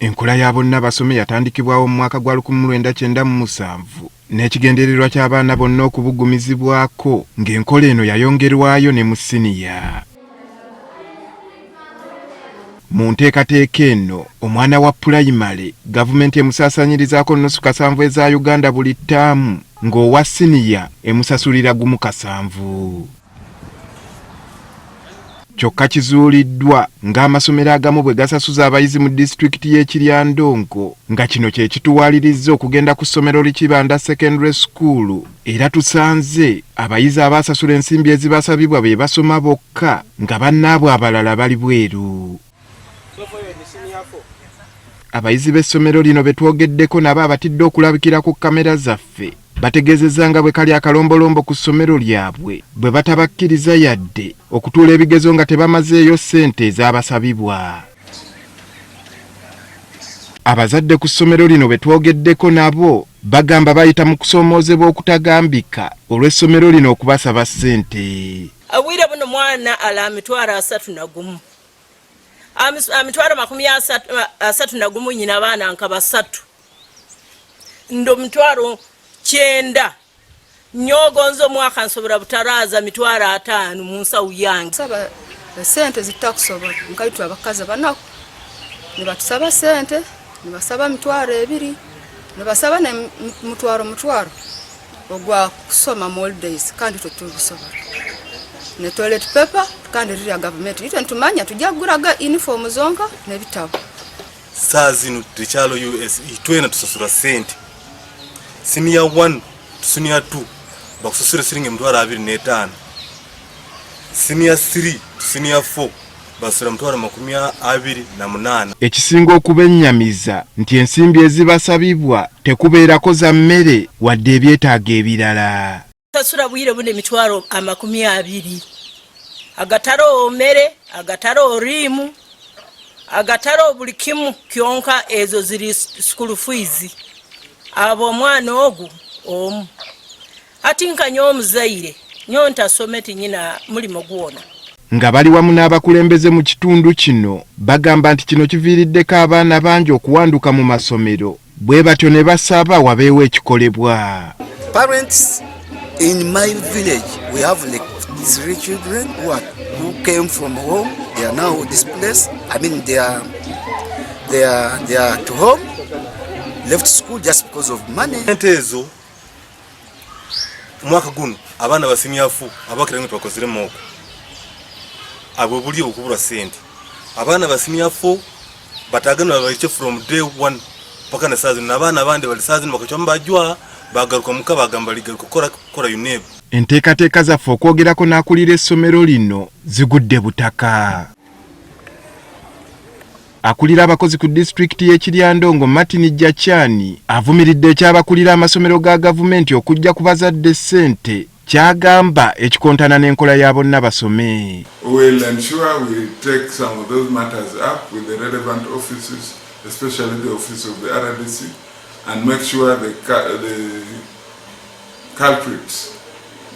Enkola ya bonna basome yatandikibwawo mu mwaka gwa 1997 n'ekigendererwa ky'abaana bonna okubugumizibwako ng'enkola eno yayongerwayo ne mu siniya. Mu nteekateeka eno omwana wa pulayimale gavumenti emusaasanyirizaako nnusu kasanvu eza Uganda buli ttaamu ng'owa siniya emusasulira gumu kasanvu. Kyokka kizuuliddwa ng'amasomero agamu bwe gasasuza abayizi mu disitulikiti y'e Kiryandongo nga kino kye kituwalirizza okugenda ku ssomero Likibanda Secondary School era tusanze abayizi abaasasula ensimbi ezibasabibwa be basoma bokka nga bannaabwe abalala bali bweru. Abayizi b'essomero lino be twogeddeko nabo abatidde okulabikira ku kamera zaffe bategeezezza nga bwe kali akalombolombo ku ssomero lyabwe bwe batabakkiriza yadde okutuula ebigezo nga tebamazeeyo ssente ez'abasabibwa. Abazadde ku ssomero lino be twogeddeko nabo bagamba bayita mu kusoomoozebwa okutagambika olw'essomero lino okubasaba ssente. Awira buno mwana ala mitwalo 31. Amitwalo 31 nyina abaana nka basatu. Ndo mitwalo 9 nyogonzo mwaka nsobora butaraza mitwalo 5 mu nsawu yange. Saba sente zitakusobola nkaitwa abakazi banako ne batusaba sente ne basaba mitwalo 2 ne basaba ne mutwalo ogwa kusoma holidays kandi totubisobola. Ne toilet paper kandi rya government ite ntumanya tujaguraga uniform zonka ne bitabo. Saa zino tekyalo US itwena tusasura sente. Siniya 1 siniya 2 bakusasura siringe mutwalo 25. Siniya 3 siniya 4 basura mutwalo 28. Ekisinga okubennyamiza nti ensimbi ezibasabibwa tekubeerako za mmere wadde ebyetaago ebirala. Sasura bwire bune mitwalo 20. Agataro mmere, agataro rimu, agataro buli kimu kyonka ezo ziri school fees. Abo mwana ogu omu. Ati nka nyomuzaire nyonta someti nyina mulimo gwona. Nga bali wamu n'abakulembeze mu kitundu kino bagamba nti kino kiviiriddeko abaana bangi okuwanduka mu masomero bwe batyo ne basaba wabeewo ekikolebwa. Parents in my village we have like 3 children who came from home. They are now displaced. I mean they are to home, left school just because of money. Entezo mwaka guno abana basimyafu abakiranye twakozere moko abo buli okubura sente abana basimyafu batagana bayiche from day 1 paka na sazi n'abana abandi bali sazi bakachamba bajwa bagaruka muka bagamba ligaruka kora yunebe. Enteekateeka zaffe okwogerako n'akulira essomero lino zigudde butaka. Akulira abakozi ku disitulikiti y'e Kiryandongo Martin Jachani avumiridde ekyabakulira amasomero ga gavumenti okujja ku bazadde ssente kyagamba ekikontana n'enkola ya bonna basome. We'll ensure we take some of those matters up with the relevant offices, especially the office of the RDC, and make sure the culprits,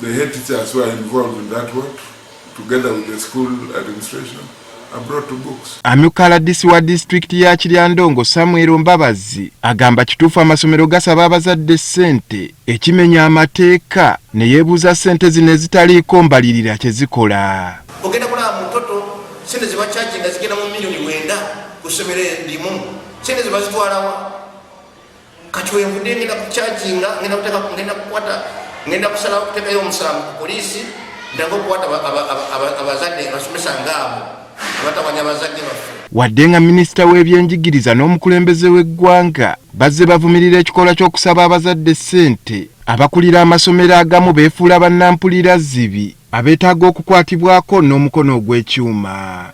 the head teachers who are involved in that work, together with the school administration, are brought to books. Amyukaladisi wa disitulikiti ya Kiryandongo Samuel Mbabazi agamba kituufu amasomero gasaba abazadde ssente ekimenya amateeka ne yeebuuza ssente zino ezitaliiko mbalirira kye zikola. Ogenda kulaba mutoto ssente ziba charginga zigenda mu milioni 9 ku ssomero limu. Ssente ziba zitwalawa kati wevudde ngenda ku charginga ngenda kukwata ngenda kusalawo okuteekayo omusango ku poliisi ndango okukwata abazadde basomesa ngaabo abatawanya abazadde baffe. Wadde nga minisita w'ebyenjigiriza n'omukulembeze w'eggwanga bazze bavumirira ekikola ky'okusaba abazadde ssente abakulira amasomero agamu beefuula bannampulira zibi abeetaaga okukwatibwako n'omukono ogw'ekyuma.